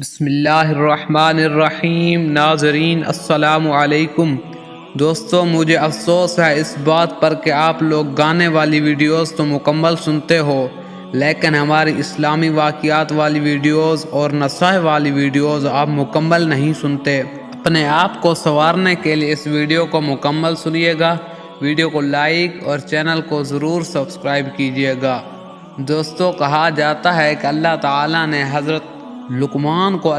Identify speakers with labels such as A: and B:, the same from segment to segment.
A: بسم اللہ الرحمن الرحیم۔ ناظرین السلام علیکم۔ دوستو، مجھے افسوس ہے اس بات پر کہ آپ لوگ گانے والی ویڈیوز تو مکمل سنتے ہو، لیکن ہماری اسلامی واقعات والی ویڈیوز اور نصائح والی ویڈیوز آپ مکمل نہیں سنتے۔ اپنے آپ کو سنوارنے کے لیے اس ویڈیو کو مکمل سنیے گا، ویڈیو کو لائک اور چینل کو ضرور سبسکرائب کیجیے گا۔ دوستو، کہا جاتا ہے کہ اللہ تعالیٰ نے حضرت لقمان کو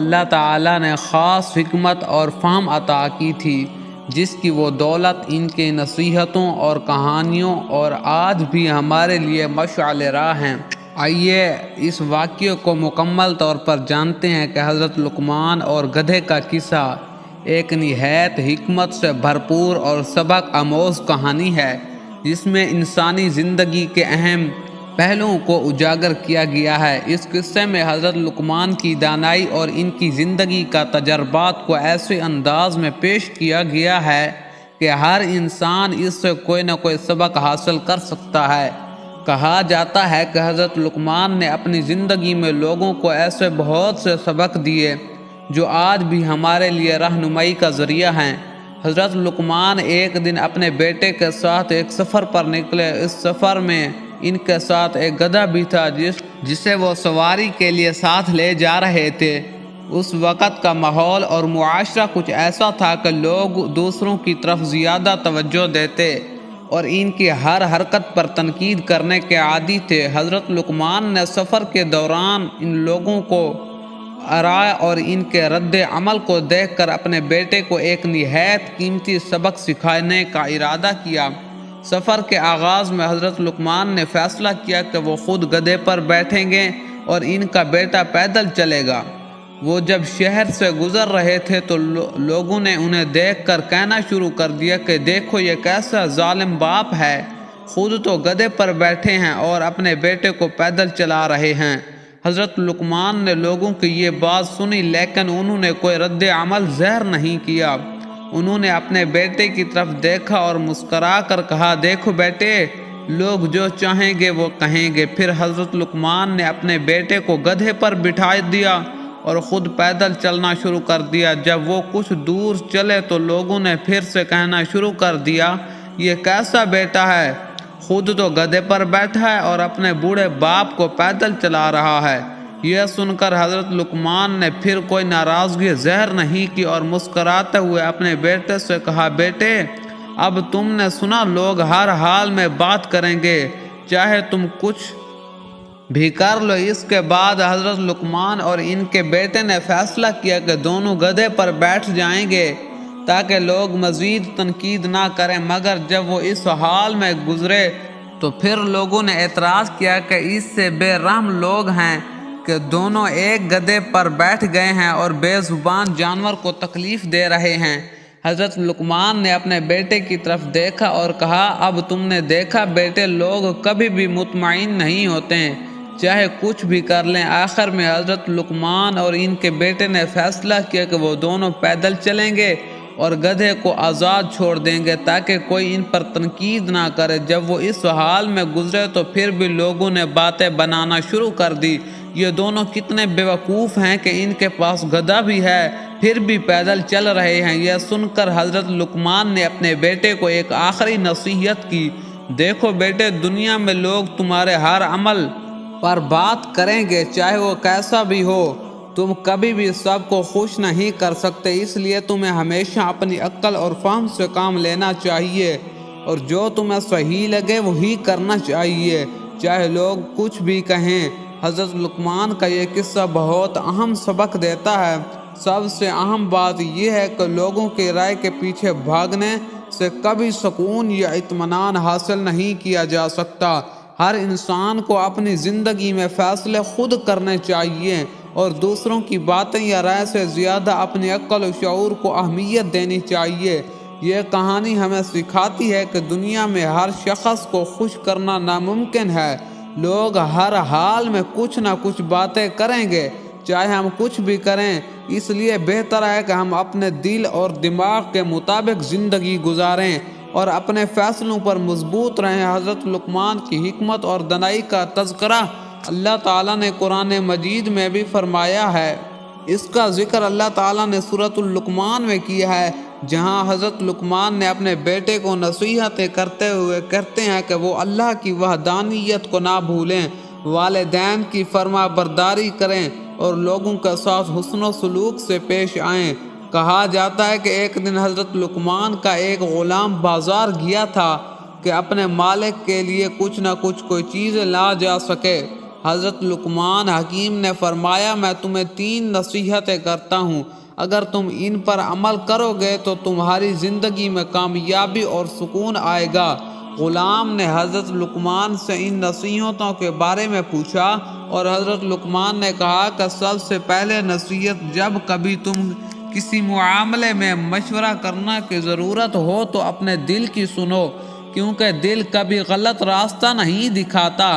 A: خاص حکمت اور فہم عطا کی تھی، جس کی وہ دولت ان کے نصیحتوں اور کہانیوں اور آج بھی ہمارے لیے مشعل راہ ہیں۔ آئیے اس واقعے کو مکمل طور پر جانتے ہیں کہ حضرت لقمان اور گدھے کا قصہ ایک نہایت حکمت سے بھرپور اور سبق آموز کہانی ہے، جس میں انسانی زندگی کے اہم پہلوؤں کو اجاگر کیا گیا ہے۔ اس قصے میں حضرت لقمان کی دانائی اور ان کی زندگی کا تجربات کو ایسے انداز میں پیش کیا گیا ہے کہ ہر انسان اس سے کوئی نہ کوئی سبق حاصل کر سکتا ہے۔ کہا جاتا ہے کہ حضرت لقمان نے اپنی زندگی میں لوگوں کو ایسے بہت سے سبق دیے جو آج بھی ہمارے لیے رہنمائی کا ذریعہ ہیں۔ حضرت لقمان ایک دن اپنے بیٹے کے ساتھ ایک سفر پر نکلے۔ اس سفر میں ان کے ساتھ ایک گدھا بھی تھا جسے وہ سواری کے لیے ساتھ لے جا رہے تھے۔ اس وقت کا ماحول اور معاشرہ کچھ ایسا تھا کہ لوگ دوسروں کی طرف زیادہ توجہ دیتے اور ان کی ہر حرکت پر تنقید کرنے کے عادی تھے۔ حضرت لقمان نے سفر کے دوران ان لوگوں کو آراء اور ان کے رد عمل کو دیکھ کر اپنے بیٹے کو ایک نہایت قیمتی سبق سکھانے کا ارادہ کیا۔ سفر کے آغاز میں حضرت لقمان نے فیصلہ کیا کہ وہ خود گدھے پر بیٹھیں گے اور ان کا بیٹا پیدل چلے گا۔ وہ جب شہر سے گزر رہے تھے تو لوگوں نے انہیں دیکھ کر کہنا شروع کر دیا کہ دیکھو یہ کیسا ظالم باپ ہے، خود تو گدھے پر بیٹھے ہیں اور اپنے بیٹے کو پیدل چلا رہے ہیں۔ حضرت لقمان نے لوگوں کی یہ بات سنی، لیکن انہوں نے کوئی رد عمل ظاہر نہیں کیا۔ انہوں نے اپنے بیٹے کی طرف دیکھا اور مسکرا کر کہا، دیکھو بیٹے، لوگ جو چاہیں گے وہ کہیں گے۔ پھر حضرت لقمان نے اپنے بیٹے کو گدھے پر بٹھا دیا اور خود پیدل چلنا شروع کر دیا۔ جب وہ کچھ دور چلے تو لوگوں نے پھر سے کہنا شروع کر دیا، یہ کیسا بیٹا ہے، خود تو گدھے پر بیٹھا ہے اور اپنے بوڑھے باپ کو پیدل چلا رہا ہے۔ یہ سن کر حضرت لقمان نے پھر کوئی ناراضگی ظاہر نہیں کی اور مسکراتے ہوئے اپنے بیٹے سے کہا، بیٹے، اب تم نے سنا، لوگ ہر حال میں بات کریں گے، چاہے تم کچھ بھی کر لو۔ اس کے بعد حضرت لقمان اور ان کے بیٹے نے فیصلہ کیا کہ دونوں گدھے پر بیٹھ جائیں گے تاکہ لوگ مزید تنقید نہ کریں، مگر جب وہ اس حال میں گزرے تو پھر لوگوں نے اعتراض کیا کہ اس سے بے رحم لوگ ہیں کہ دونوں ایک گدھے پر بیٹھ گئے ہیں اور بے زبان جانور کو تکلیف دے رہے ہیں۔ حضرت لقمان نے اپنے بیٹے کی طرف دیکھا اور کہا، اب تم نے دیکھا بیٹے، لوگ کبھی بھی مطمئن نہیں ہوتے ہیں، چاہے کچھ بھی کر لیں۔ آخر میں حضرت لقمان اور ان کے بیٹے نے فیصلہ کیا کہ وہ دونوں پیدل چلیں گے اور گدھے کو آزاد چھوڑ دیں گے تاکہ کوئی ان پر تنقید نہ کرے۔ جب وہ اس حال میں گزرے تو پھر بھی لوگوں نے باتیں بنانا شروع کر دی، یہ دونوں کتنے بیوقوف ہیں کہ ان کے پاس گدھا بھی ہے پھر بھی پیدل چل رہے ہیں۔ یہ سن کر حضرت لقمان نے اپنے بیٹے کو ایک آخری نصیحت کی، دیکھو بیٹے، دنیا میں لوگ تمہارے ہر عمل پر بات کریں گے، چاہے وہ کیسا بھی ہو، تم کبھی بھی سب کو خوش نہیں کر سکتے، اس لیے تمہیں ہمیشہ اپنی عقل اور فہم سے کام لینا چاہیے اور جو تمہیں صحیح لگے وہی کرنا چاہیے، چاہے لوگ کچھ بھی کہیں۔ حضرت لقمان کا یہ قصہ بہت اہم سبق دیتا ہے۔ سب سے اہم بات یہ ہے کہ لوگوں کی رائے کے پیچھے بھاگنے سے کبھی سکون یا اطمینان حاصل نہیں کیا جا سکتا۔ ہر انسان کو اپنی زندگی میں فیصلے خود کرنے چاہیے اور دوسروں کی باتیں یا رائے سے زیادہ اپنی عقل و شعور کو اہمیت دینی چاہیے۔ یہ کہانی ہمیں سکھاتی ہے کہ دنیا میں ہر شخص کو خوش کرنا ناممکن ہے۔ لوگ ہر حال میں کچھ نہ کچھ باتیں کریں گے، چاہے ہم کچھ بھی کریں، اس لیے بہتر ہے کہ ہم اپنے دل اور دماغ کے مطابق زندگی گزاریں اور اپنے فیصلوں پر مضبوط رہیں۔ حضرت لقمان کی حکمت اور دانائی کا تذکرہ اللہ تعالیٰ نے قرآن مجید میں بھی فرمایا ہے۔ اس کا ذکر اللہ تعالیٰ نے سورۃ اللقمان میں کیا ہے، جہاں حضرت لقمان نے اپنے بیٹے کو نصیحتیں کرتے ہوئے کہتے ہیں کہ وہ اللہ کی وحدانیت کو نہ بھولیں، والدین کی فرما برداری کریں اور لوگوں کے ساتھ حسن و سلوک سے پیش آئیں۔ کہا جاتا ہے کہ ایک دن حضرت لقمان کا ایک غلام بازار گیا تھا کہ اپنے مالک کے لیے کچھ نہ کچھ کوئی چیز لا جا سکے۔ حضرت لقمان حکیم نے فرمایا، میں تمہیں 3 نصیحتیں کرتا ہوں، اگر تم ان پر عمل کرو گے تو تمہاری زندگی میں کامیابی اور سکون آئے گا۔ غلام نے حضرت لقمان سے ان نصیحتوں کے بارے میں پوچھا اور حضرت لقمان نے کہا کہ سب سے پہلے نصیحت، جب کبھی تم کسی معاملے میں مشورہ کرنا کی ضرورت ہو تو اپنے دل کی سنو، کیونکہ دل کبھی غلط راستہ نہیں دکھاتا۔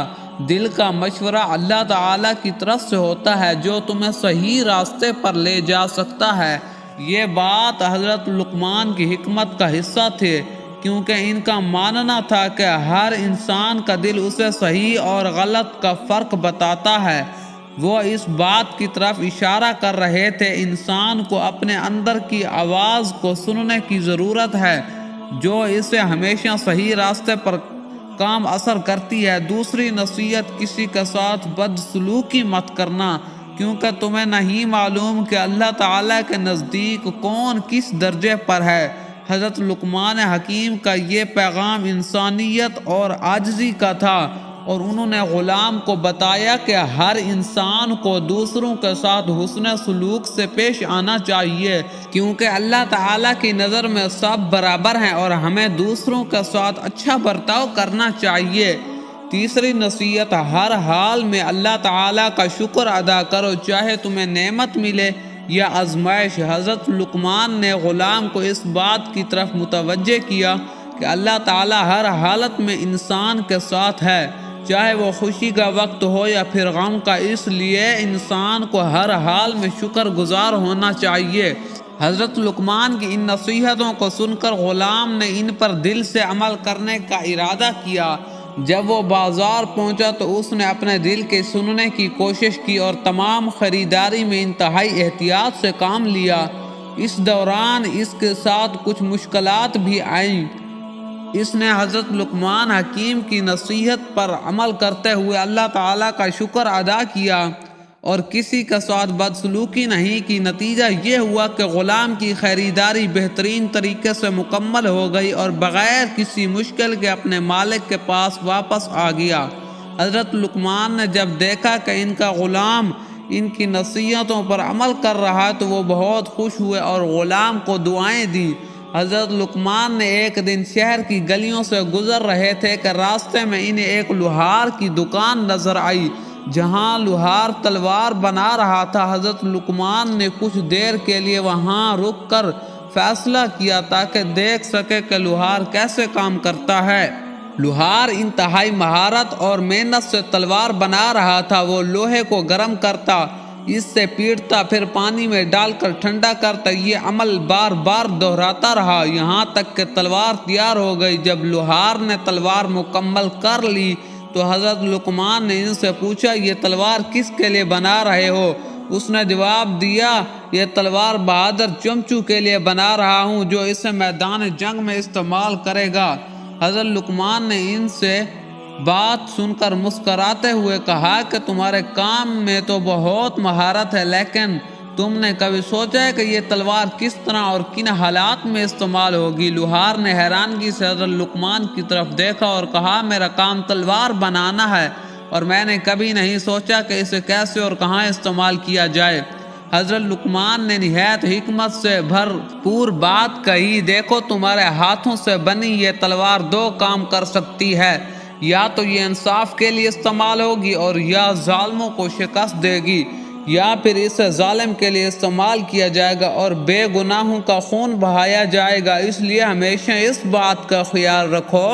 A: دل کا مشورہ اللہ تعالیٰ کی طرف سے ہوتا ہے جو تمہیں صحیح راستے پر لے جا سکتا ہے۔ یہ بات حضرت لقمان کی حکمت کا حصہ تھی، کیونکہ ان کا ماننا تھا کہ ہر انسان کا دل اسے صحیح اور غلط کا فرق بتاتا ہے۔ وہ اس بات کی طرف اشارہ کر رہے تھے، انسان کو اپنے اندر کی آواز کو سننے کی ضرورت ہے جو اسے ہمیشہ صحیح راستے پر کام اثر کرتی ہے۔ دوسری نصیحت، کسی کے ساتھ بدسلوکی مت کرنا، کیونکہ تمہیں نہیں معلوم کہ اللہ تعالیٰ کے نزدیک کون کس درجے پر ہے۔ حضرت لقمان حکیم کا یہ پیغام انسانیت اور عاجزی کا تھا، اور انہوں نے غلام کو بتایا کہ ہر انسان کو دوسروں کے ساتھ حسن سلوک سے پیش آنا چاہیے، کیونکہ اللہ تعالیٰ کی نظر میں سب برابر ہیں اور ہمیں دوسروں کے ساتھ اچھا برتاؤ کرنا چاہیے۔ تیسری نصیحت، ہر حال میں اللہ تعالیٰ کا شکر ادا کرو، چاہے تمہیں نعمت ملے یا آزمائش۔ حضرت لقمان نے غلام کو اس بات کی طرف متوجہ کیا کہ اللہ تعالیٰ ہر حالت میں انسان کے ساتھ ہے، چاہے وہ خوشی کا وقت ہو یا پھر غم کا، اس لیے انسان کو ہر حال میں شکر گزار ہونا چاہیے۔ حضرت لقمان کی ان نصیحتوں کو سن کر غلام نے ان پر دل سے عمل کرنے کا ارادہ کیا۔ جب وہ بازار پہنچا تو اس نے اپنے دل کے سننے کی کوشش کی اور تمام خریداری میں انتہائی احتیاط سے کام لیا۔ اس دوران اس کے ساتھ کچھ مشکلات بھی آئیں۔ اس نے حضرت لقمان حکیم کی نصیحت پر عمل کرتے ہوئے اللہ تعالیٰ کا شکر ادا کیا اور کسی کے ساتھ بدسلوکی نہیں کی۔ نتیجہ یہ ہوا کہ غلام کی خریداری بہترین طریقے سے مکمل ہو گئی اور بغیر کسی مشکل کے اپنے مالک کے پاس واپس آ گیا۔ حضرت لقمان نے جب دیکھا کہ ان کا غلام ان کی نصیحتوں پر عمل کر رہا تو وہ بہت خوش ہوئے اور غلام کو دعائیں دی۔ حضرت لقمان نے ایک دن شہر کی گلیوں سے گزر رہے تھے کہ راستے میں انہیں ایک لوہار کی دکان نظر آئی جہاں لوہار تلوار بنا رہا تھا۔ حضرت لقمان نے کچھ دیر کے لیے وہاں رک کر فیصلہ کیا تاکہ دیکھ سکے کہ لوہار کیسے کام کرتا ہے۔ لوہار انتہائی مہارت اور محنت سے تلوار بنا رہا تھا۔ وہ لوہے کو گرم کرتا، اس سے پیٹتا، پھر پانی میں ڈال کر ٹھنڈا کرتا۔ یہ عمل بار بار دہراتا رہا یہاں تک کہ تلوار تیار ہو گئی۔ جب لوہار نے تلوار مکمل کر لی تو حضرت لقمان نے ان سے پوچھا، یہ تلوار کس کے لیے بنا رہے ہو؟ اس نے جواب دیا، یہ تلوار بہادر چمچو کے لیے بنا رہا ہوں جو اسے میدان جنگ میں استعمال کرے گا۔ حضرت لقمان نے ان سے بات سن کر مسکراتے ہوئے کہا کہ تمہارے کام میں تو بہت مہارت ہے، لیکن تم نے کبھی سوچا ہے کہ یہ تلوار کس طرح اور کن حالات میں استعمال ہوگی؟ لوہار نے حیرانگی سے حضرت لقمان کی طرف دیکھا اور کہا، میرا کام تلوار بنانا ہے اور میں نے کبھی نہیں سوچا کہ اسے کیسے اور کہاں استعمال کیا جائے۔ حضرت لقمان نے نہایت حکمت سے بھرپور بات کہی، دیکھو تمہارے ہاتھوں سے بنی یہ تلوار 2 کام کر سکتی ہے، یا تو یہ انصاف کے لیے استعمال ہوگی اور یا ظالموں کو شکست دے گی، یا پھر اسے ظالم کے لیے استعمال کیا جائے گا اور بے گناہوں کا خون بہایا جائے گا۔ اس لیے ہمیشہ اس بات کا خیال رکھو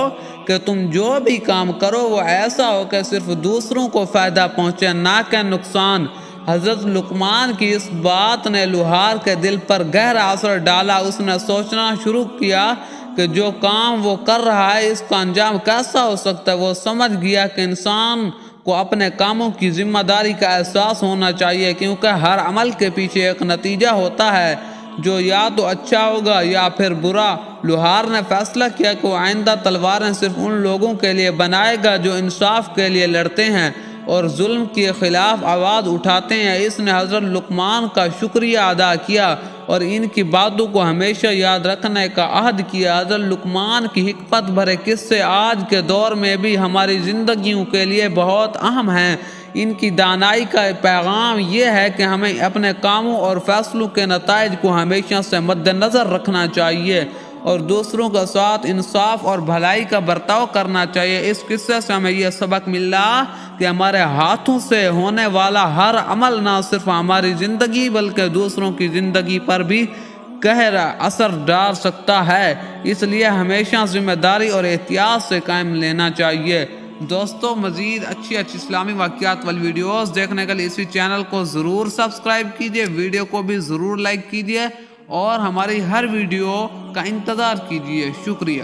A: کہ تم جو بھی کام کرو وہ ایسا ہو کہ صرف دوسروں کو فائدہ پہنچے، نہ کہ نقصان۔ حضرت لقمان کی اس بات نے لوہار کے دل پر گہرا اثر ڈالا۔ اس نے سوچنا شروع کیا کہ جو کام وہ کر رہا ہے اس کا انجام کیسا ہو سکتا ہے۔ وہ سمجھ گیا کہ انسان کو اپنے کاموں کی ذمہ داری کا احساس ہونا چاہیے، کیونکہ ہر عمل کے پیچھے ایک نتیجہ ہوتا ہے جو یا تو اچھا ہوگا یا پھر برا۔ لوہار نے فیصلہ کیا کہ وہ آئندہ تلواریں صرف ان لوگوں کے لیے بنائے گا جو انصاف کے لیے لڑتے ہیں اور ظلم کے خلاف آواز اٹھاتے ہیں۔ اس نے حضرت لقمان کا شکریہ ادا کیا اور ان کی باتوں کو ہمیشہ یاد رکھنے کا عہد کیا۔ حضرت لقمان کی حکمت بھرے قصے آج کے دور میں بھی ہماری زندگیوں کے لیے بہت اہم ہیں۔ ان کی دانائی کا پیغام یہ ہے کہ ہمیں اپنے کاموں اور فیصلوں کے نتائج کو ہمیشہ سے مد نظر رکھنا چاہیے اور دوسروں کے ساتھ انصاف اور بھلائی کا برتاؤ کرنا چاہیے۔ اس قصے سے ہمیں یہ سبق ملا کہ ہمارے ہاتھوں سے ہونے والا ہر عمل نہ صرف ہماری زندگی بلکہ دوسروں کی زندگی پر بھی گہرا اثر ڈال سکتا ہے، اس لیے ہمیشہ ذمہ داری اور احتیاط سے کام لینا چاہیے۔ دوستو، مزید اچھی اسلامی واقعات والی ویڈیوز دیکھنے کے لیے اسی چینل کو ضرور سبسکرائب کیجئے، ویڈیو کو بھی ضرور لائک کیجئے اور ہماری ہر ویڈیو کا انتظار کیجئے۔ شکریہ۔